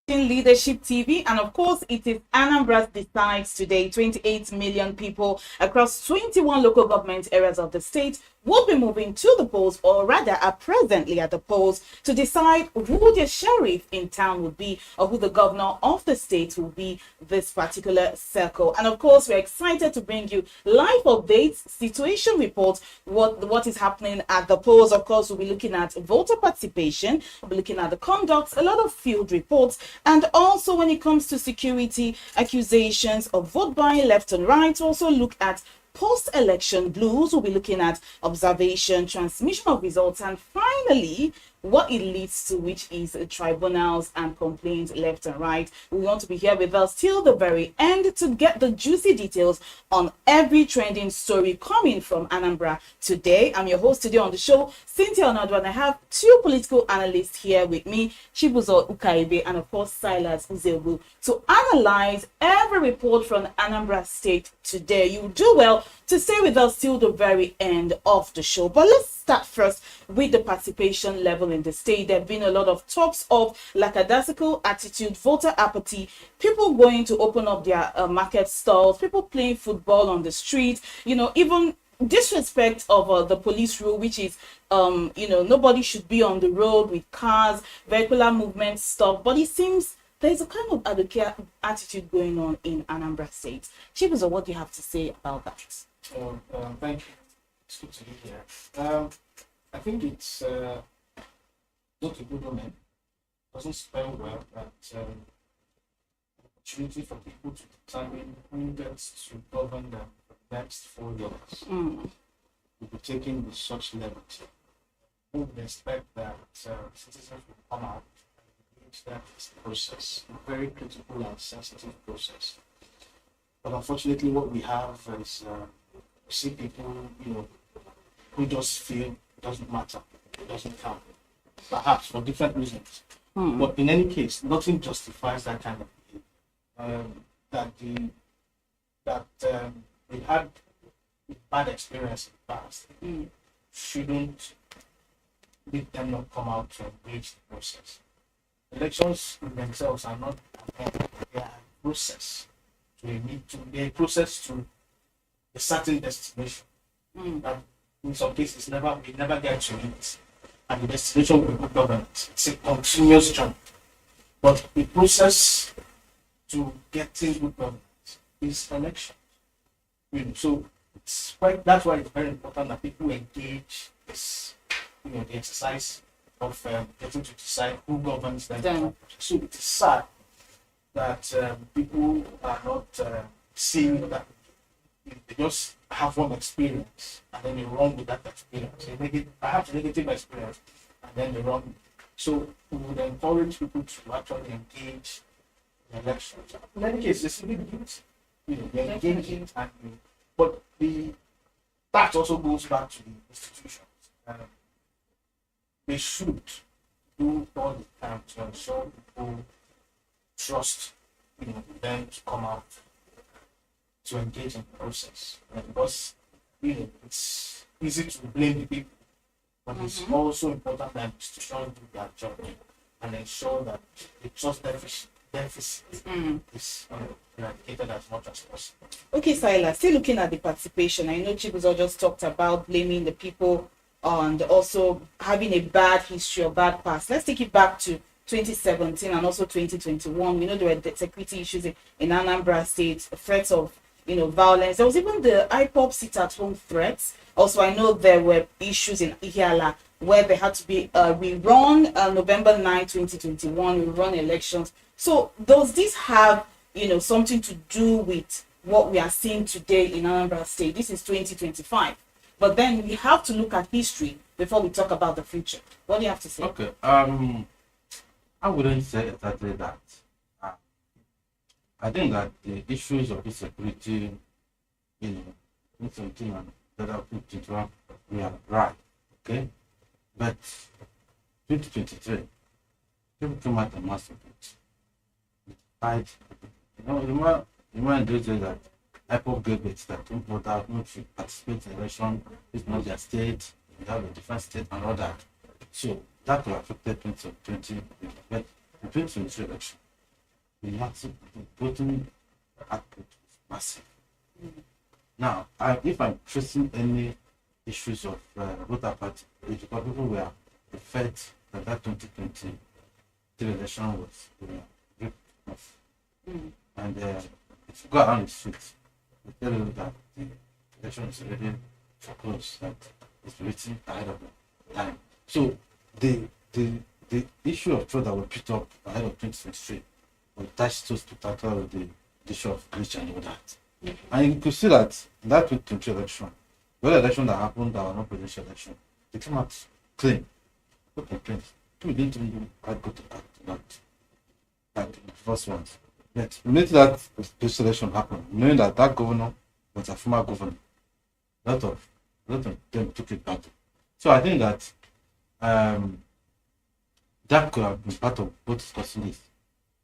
Leadership TV, and of course, it is Anambra Decides today. 28 million people across 21 local government areas of the state will be moving to the polls, or rather are presently at the polls, to decide who the sheriff in town would be or who the governor of the state will be this particular circle. And of course, we're excited to bring you live updates, situation reports, what is happening at the polls. Of course, we'll be looking at voter participation, we'll be looking at the conduct, a lot of field reports, and also when it comes to security, accusations of vote buying left and right. We'll also look at post-election blues. We'll be looking at observation, transmission of results, and finally what it leads to, which is tribunals and complaints left and right. We want to be here with us till the very end to get the juicy details on every trending story coming from Anambra today. I'm your host today on the show, Cynthia Onadu, and I have two political analysts here with me, Chibuzo Ukaibe and of course Silas Uzebu, to analyze every report from Anambra State today. You do well to stay with us till the very end of the show. But let's start first with the participation level in the state. There have been a lot of talks of lackadaisical attitude, voter apathy, people going to open up their market stalls, people playing football on the street, even disrespect of the police rule, which is nobody should be on the road with cars, vehicular movement stuff. But it seems there's a kind of attitude going on in Anambra State. Chibuzo, what do you have to say about that? Thank you. It's good to be here. I think it's not a good omen. It doesn't spell well that opportunity for people to determine who gets to govern them for the next 4 years will be taken with such levity. We would expect that citizens will come out and engage that process, a very critical and sensitive process. But unfortunately, what we have is we see people, who just feel it doesn't matter, it doesn't count, perhaps for different reasons. But in any case, nothing justifies that kind of behavior. They had bad experience in the past shouldn't make them not come out to engage the process. Elections in themselves are not an end, they are a process. They're a process to a certain destination that in some cases we never get to it, and the destination will be good governance. It's a continuous journey, but the process to getting good governance is election. So that's why it's very important that people engage this, the exercise of getting to decide who governs them. So it is sad that people are not seeing that. They just have one experience and then they run with that experience. They make it perhaps a negative experience and then they run. So we would encourage people to actually engage in elections. In any case, it's a big deal. They engage it, but that also goes back to the institutions. They should do all the time to ensure people trust them to come out to engage in the process. Because it's easy to blame the people, but it's also important that institutions do their job and ensure that the trust deficit is eradicated as much as possible. Okay, Silas, still looking at the participation, I know Chibuzo just talked about blaming the people and also having a bad history or bad past. Let's take it back to 2017 and also 2021. We know there were security issues in Anambra State, threats of violence. There was even the IPOP sit-at-home threats. Also, I know there were issues in Ihiala where there had to be a rerun November 9, 2021, rerun elections. So does this have something to do with what we are seeing today in Anambra State? This is 2025. But then we have to look at history before we talk about the future. What do you have to say? Okay. I wouldn't say exactly that. I think that the issues of insecurity, in 2017 and 2021, we are right. Okay? But 2023, people came out and massacred. Remember those days that IPOP gave it that people that want to participate in election, it's not their state, they have a different state and all that. So that will affect 2020, but the 2023 election, massive, the voting output is massive. Now, if I'm facing any issues of voter party, it's because people were afraid that 2023 election was ripped off. And if you go around the streets, they tell you that the election is already foreclosed, that it's written ahead of the time. So the issue of fraud that was picked up ahead of 2023 was attached to tackle with the issue of glitch and all that. And you could see that in that 2023 election, the election that happened that was not presidential election, they came out clean, no complaints. We didn't even do quite good at the first ones. But immediately that this election happened, knowing that governor was a former governor, a lot of them took it back. So I think that that could have been part of both discussing this.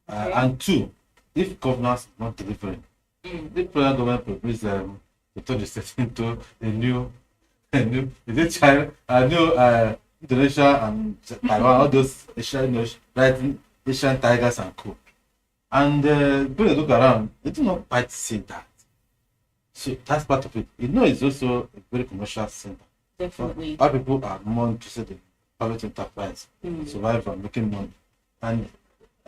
Okay. And two, if governors are not delivering, the present government proposed to turn the state into a new Indonesia and Taiwan, all those Asian, right, Asian tigers and co. And when you look around, they do not quite see that. So that's part of it. You know, it's also a very commercial center. Definitely. Our people are more interested in private enterprise, survive and making money. And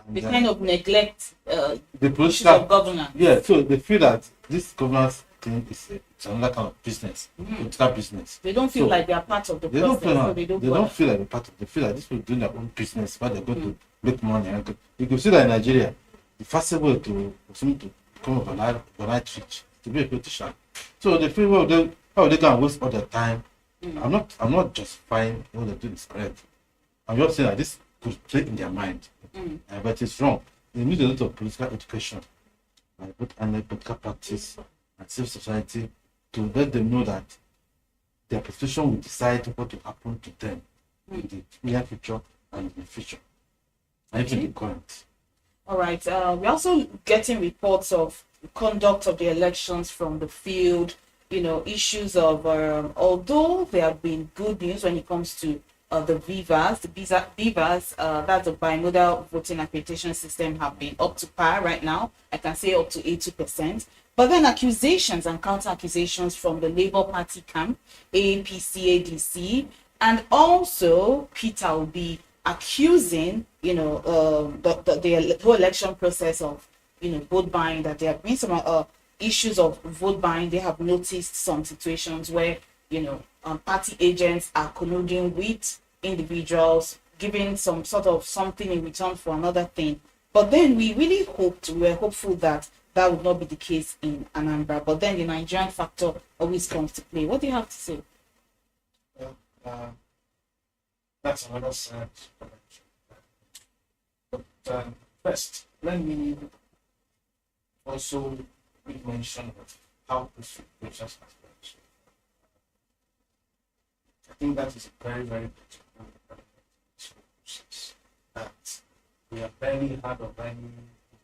They kind of neglect the issues political of governance. Yeah, so they feel that this governance thing is it's another kind of business, political business. They don't feel So like they are part of the They process, don't feel so they don't they bother. don't feel like they're part of. They feel like this people doing their own business, where they're going to make money. And you can see that in Nigeria, the fastest way to for someone to become overnight rich to be a politician. So they feel how they can waste all their time. I'm not justifying what they're doing is correct. I'm just saying that this could play in their mind, but it's wrong. They need a lot of political education, both political practice and civil society to let them know that their position will decide what will happen to them in the near future and in the future, and even the current. All right. We're also getting reports of conduct of the elections from the field. Issues of although there have been good news when it comes to the Vivas, that's the bimodal voting accreditation system, have been up to par right now. I can say up to 80%. But then accusations and counter accusations from the Labour Party camp, APC, ADC, and also Peter will be accusing, the whole election process of, vote buying, that there have been some issues of vote buying. They have noticed some situations where, party agents are colluding with individuals, giving some sort of something in return for another thing. But then we were hopeful that that would not be the case in Anambra. But then the Nigerian factor always comes to play. What do you have to say? Well, that's another side. But first, let me also make mention of how this process has been. I think that is a very, very critical process. That we have barely had of any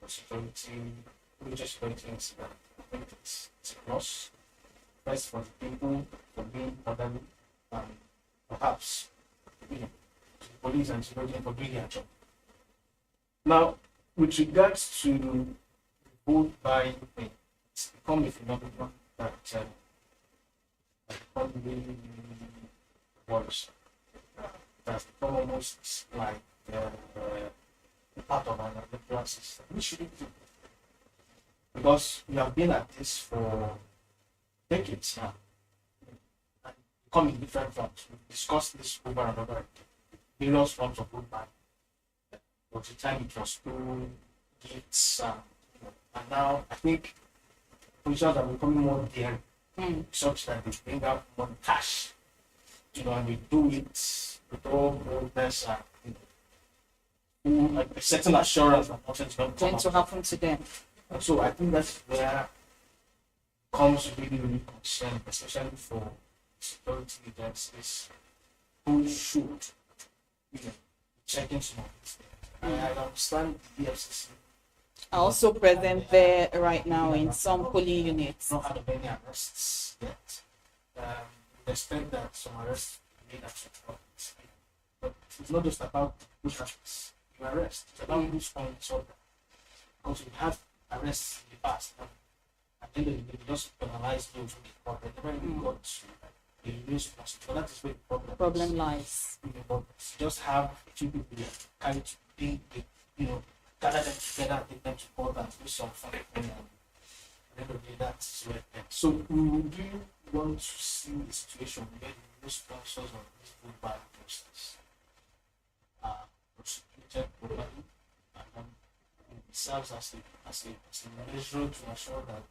security, religious security incident. I think it's a loss. First for the people, for being orderly, and perhaps to the police and security for doing their job. Now, with regards to vote buying thing, it's become a phenomenon that probably worse. That's become almost like part of an electoral system. We shouldn't do it. Because we have been at this for decades now. And come in different forms. We've discussed this over and over again. Various forms of vote buying. But the time it was through gifts, and now I think politicians are becoming more daring, such that they bring out more cash, and we do it with all boldness and like a certain assurance that nothing's going To happen to them. And so I think that's where comes really, really concern, especially for security agencies who should, checking some of these things. I understand the FCC Are also present there right now in some polling units. not had many arrests yet. We expect that some arrests made at some point. But it's not just about which arrests you arrest, it's about who's on the order. Because we have arrests in the past. At the end of the day, they just penalize those who get caught. They never even got to the real person. So that is where the problem lies. But just have a few people carry to be, gather them together and take them to court and do some fun. And at the end of the day, that's where it ends. So we would really want to see the situation where the real sponsors of this vote buying process are prosecuted properly, and then it serves as a measure to ensure that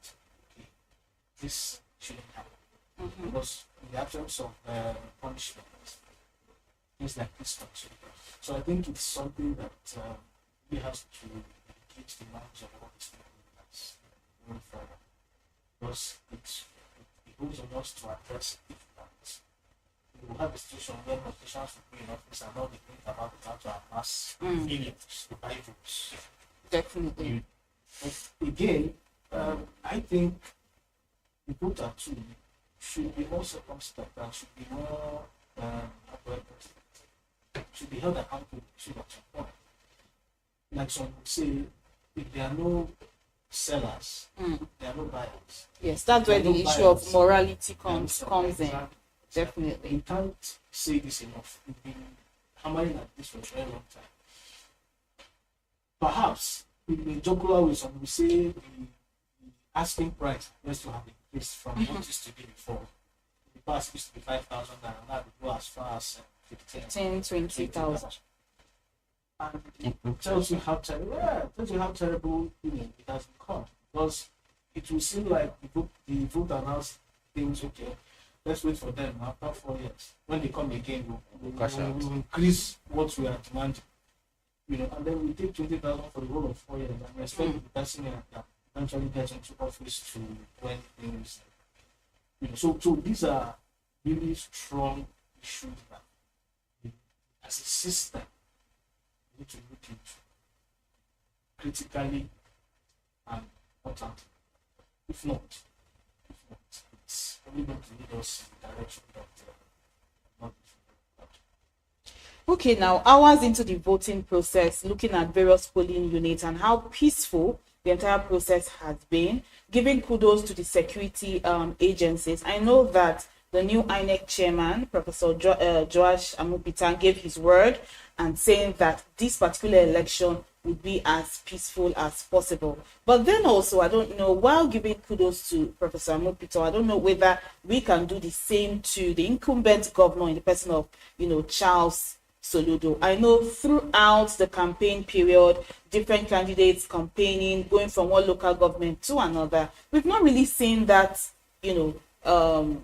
this shouldn't happen. Because in the absence of punishment, things like this continue. So I think it's something that really has to engage the minds of all these stakeholders going forward. Because it behoves on us to address it. We will have a situation where politicians will be in office and all they think about it how to amass millions to buy votes. Definitely. But again, I think the voter too should be more circumspect and should be more should be held accountable to at some point. Like some would say, if there are no sellers, there are no buyers. Yes, that's where the issue of morality comes in. Definitely. You can't say this enough. We've been hammering at this for a very long time. Perhaps in a jocular way, some will say the asking price has to have increased from what used to be before. The past used to be 5,000 and now it go as far as 10, 20,000. And it tells you how terrible it has become. Because it will seem like the vote announced things, okay, let's wait for them after 4 years. When they come again, we'll increase what we are demanding. And then we take 20,000 for the whole of 4 years and we expect the person that eventually gets into office to when things. So these are really strong issues that as a system we need to look into critically and importantly. If not, it's only going to lead us in the direction that not. Okay, now hours into the voting process, looking at various polling units and how peaceful the entire process has been, giving kudos to the security agencies. I know that the new INEC chairman, Professor Joash Amupitan, gave his word and saying that this particular election would be as peaceful as possible. But then also, I don't know, while giving kudos to Professor Amupitan, I don't know whether we can do the same to the incumbent governor in the person of, Charles Soludo. I know throughout the campaign period, different candidates campaigning, going from one local government to another. We've not really seen that,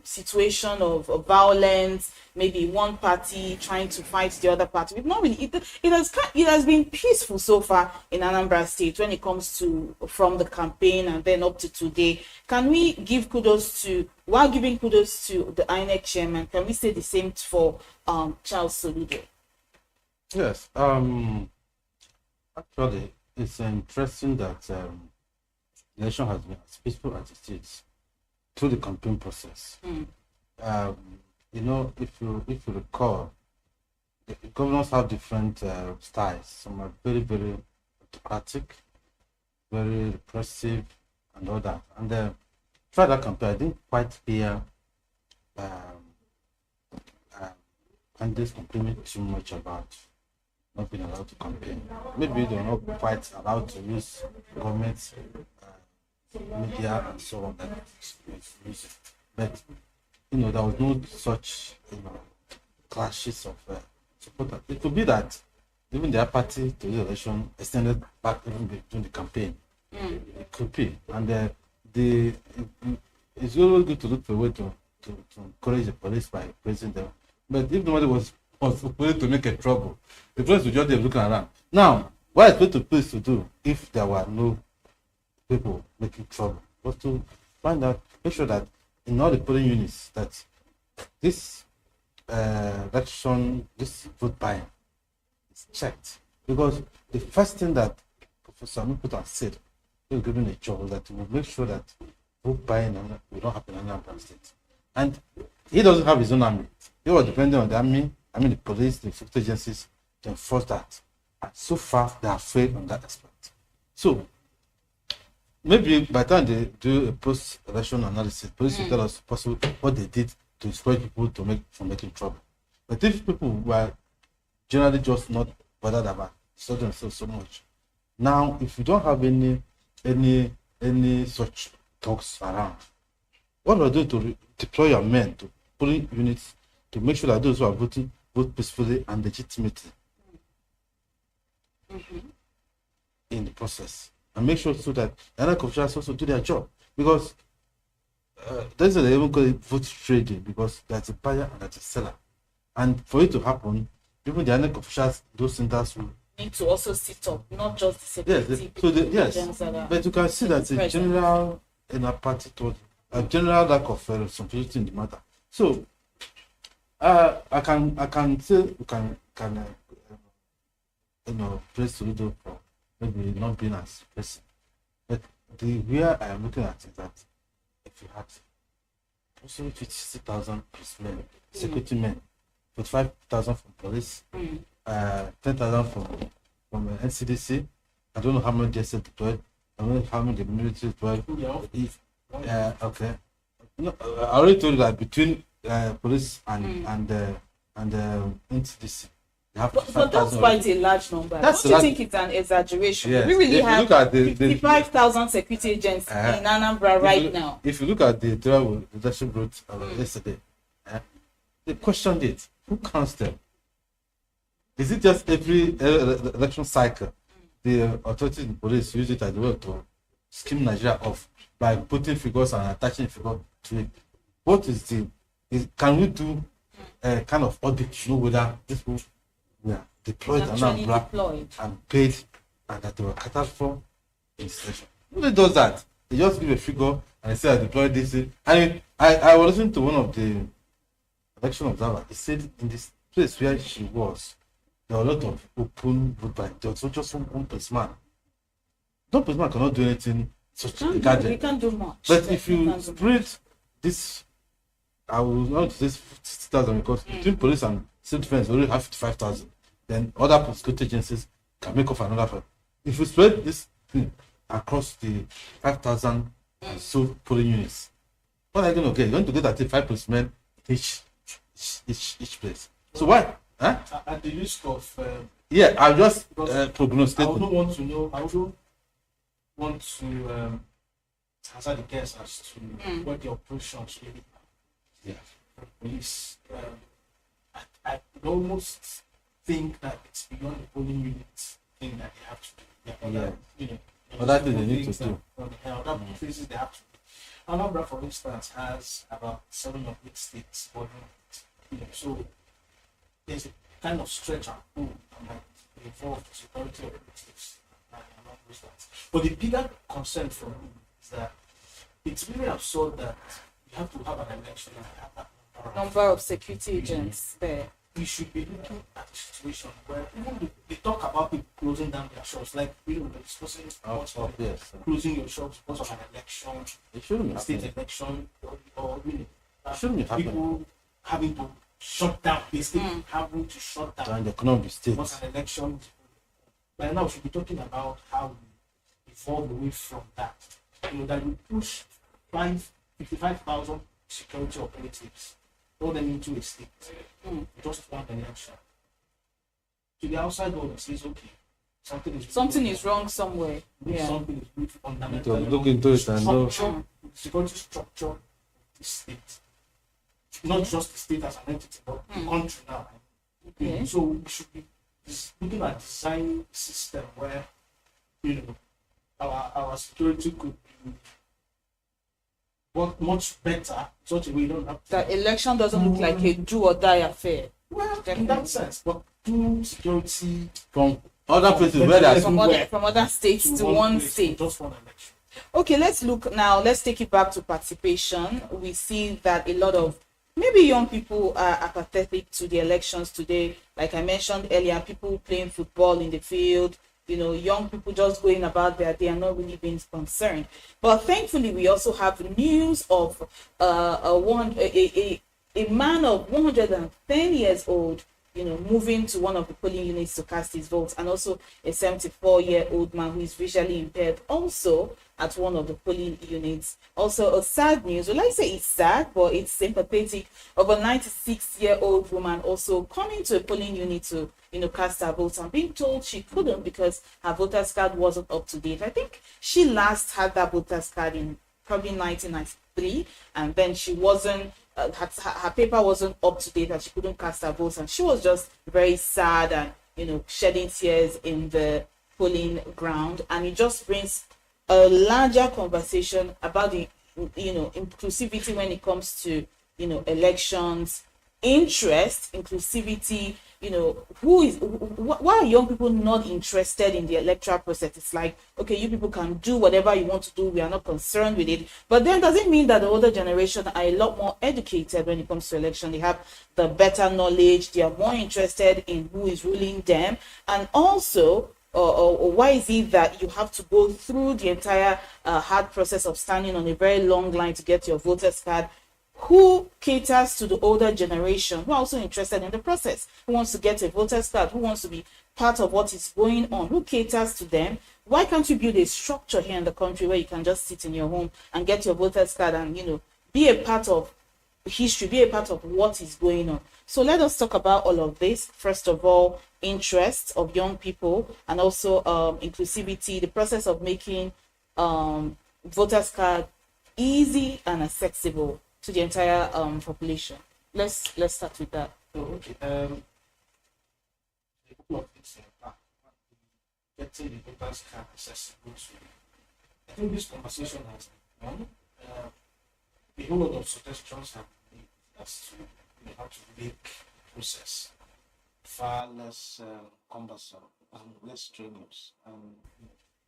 situation of violence, maybe one party trying to fight the other party. We've not really, it has been peaceful so far in Anambra State when it comes to from the campaign and then up to today. Can we give kudos to, while giving kudos to the INEC chairman, can we say the same for Charles Soludo? Yes. Actually, it's interesting that the election has been as peaceful as it is through the campaign process. If you recall, the governors have different styles. Some are very, very autocratic, very repressive, and all that. And throughout that campaign, I didn't quite hear candidates complaining too much about not being allowed to campaign. Maybe they're not quite allowed to use government media and so on. But there was no such clashes of support. It could be that even their party to the election extended back even during the campaign. It could be, and it's always good to look for a way to encourage the police by praising them. But if nobody was supposed to make a trouble, the police would just be looking around. Now, what is going to police to do if there were no people making trouble? Was to find out, make sure that in all the polling units that this election, this vote buying is checked. Because the first thing that Professor Amupitan said, he was given a job, was that he will make sure that vote buying will not happen in Anambra State. And he doesn't have his own army. He was depending on the army, the police, the security agencies to enforce that. And so far, they are failed on that aspect. So, maybe by the time they do a post-election analysis, police will tell us possible what they did to discourage people from making trouble. But if people were generally just not bothered about studying themselves so much, now if you don't have any such talks around, what do I do to deploy your men to polling units to make sure that those who are voting vote peacefully and legitimately in the process, and make sure so that the other officials also do their job, because that's why they even call it vote trading, because that's a buyer and that's a seller, and for it to happen, even the other officials, those centers will need to also sit up, not just the security. Yes, but you can see that a general party told a general lack of responsibility in the matter. So I can say we can praise Soludo for maybe not being as person, but the way I am looking at it, that if you had also 60,000 policemen, security men, 45,000 from police, 10,000 from NCDC. I don't know how many they said deployed. I don't know how many the military deployed. Okay. No, I already told you that between police and NCDC, they have but that's quite a large number. Don't you think it's an exaggeration? Yes. We really have look at 55,000 security agents in Anambra right now. If you look at the travel leadership route yesterday, they questioned it. Who counts them? Is it just every election cycle the authorities in police use it as well to skim Nigeria off by putting figures and attaching figures to it? What is can we do a kind of audit to know whether these people were deployed and paid and that they were catered for in session? Nobody does that. They just give a figure and they say I deployed this. I mean, I was listening to one of the election observers. He said in this place where she was, there were a lot of open vote by. There was not just one policeman. No policeman cannot do anything such a gadget. We can't do much. But if you split this, I will not say 60,000 because between police and civil defense, we already have 55,000. Then other security agencies can make up another 5. If you spread this thing across the 5,000 and so polling units, what are you going to get? You're going to get at 5 policemen each place. So why? Huh? At the risk of I'll just prognosticate. I wouldn't want to know. I wouldn't want to hazard a guess as to what the operations really are. Yeah. Police. I would almost think that it's beyond the polling unit thing that they have to do. Other things they need to do. Other places they have to do. Anambra, for instance, has about 7 or 8 states bordering. So there's a kind of stretch and pull that might involve the security operatives and all those things. But the bigger concern for me is that it's really absurd that you have to have an election and have that number of security agents there. We should be looking at a situation where even they talk about people closing down their shops, like we're discussing closing your shops because of an election, it shouldn't be state election, or really shouldn't be people having to shut down, basically having to shut down and the economic state. Because an election, by now we should be talking about how we evolve away from that. That we push 55,000 security operatives, throw them into a state, just one election. To the outside world, it says, okay, something is wrong somewhere. Something is really fundamental. Look into it and know. Security structure of the state. Not just the state as an entity, but the country now. Okay. So we should be looking at designing a system where our security could work much better, such a way we don't have that election doesn't look like a do or die affair. Well, in that sense, but do security from other places where there's from other states to one state. Just one election. Okay, let's take it back to participation. We see that a lot of maybe young people are apathetic to the elections today. Like I mentioned earlier, people playing football in the field, young people just going about their day and not really being concerned. But thankfully, we also have news of a man of 110 years old moving to one of the polling units to cast his vote, and also a 74-year-old man who is visually impaired also at one of the polling units. Also, a sad news, well, I say it's sad, but it's sympathetic, of a 96-year-old woman also coming to a polling unit to cast her vote and being told she couldn't because her voter's card wasn't up to date. I think she last had that voter's card in probably 1993, and then she wasn't her paper wasn't up to date and she couldn't cast her votes, and she was just very sad and shedding tears in the polling ground. And it just brings a larger conversation about the inclusivity when it comes to elections, interest, inclusivity. Why are young people not interested in the electoral process? It's like, okay, you people can do whatever you want to do, we are not concerned with it. But then does it mean that the older generation are a lot more educated when it comes to election? They have the better knowledge, they are more interested in who is ruling them. And also, or why is it that you have to go through the entire hard process of standing on a very long line to get your voter's card? Who caters to the older generation who are also interested in the process, who wants to get a voter's card, who wants to be part of what is going on, who caters to them? Why can't you build a structure here in the country where you can just sit in your home and get your voter's card and be a part of history, be a part of what is going on? So let us talk about all of this. First of all, interests of young people, and also inclusivity, the process of making voter's card easy and accessible to the entire population. Let's start with that. Okay. A couple of things here. Getting the voters card accessible to. I think this conversation has been a whole lot of suggestions have been made as to how to make process far less cumbersome and less strenuous and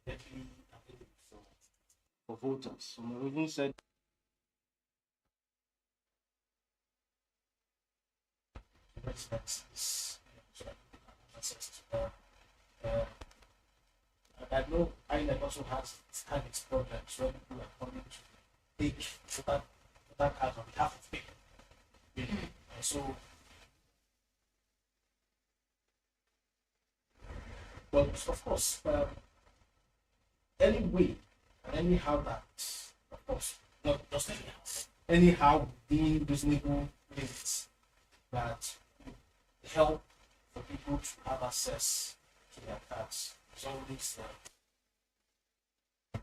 readily available for voters. So we even said I know INEC also has had its problems when people are coming to take that card on behalf of people. And so, but of course, any way and anyhow that, of course, not just anyhow being reasonable limits that help for people to have access to their cards. It's always you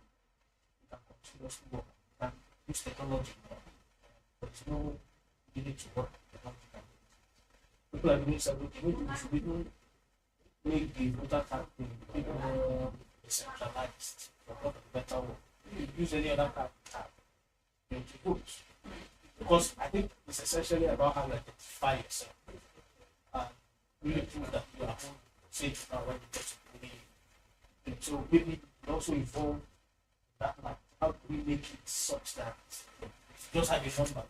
can continuously work and use technology more. There's no need to work with technology. People are doing something. We should make the voter card thing more decentralized for a better work. You use any other card to vote. Because I think it's essentially about how to identify yourself and really prove that you are safe now when you get to the and so maybe also involve that, like, how do we make it such that if you just have a number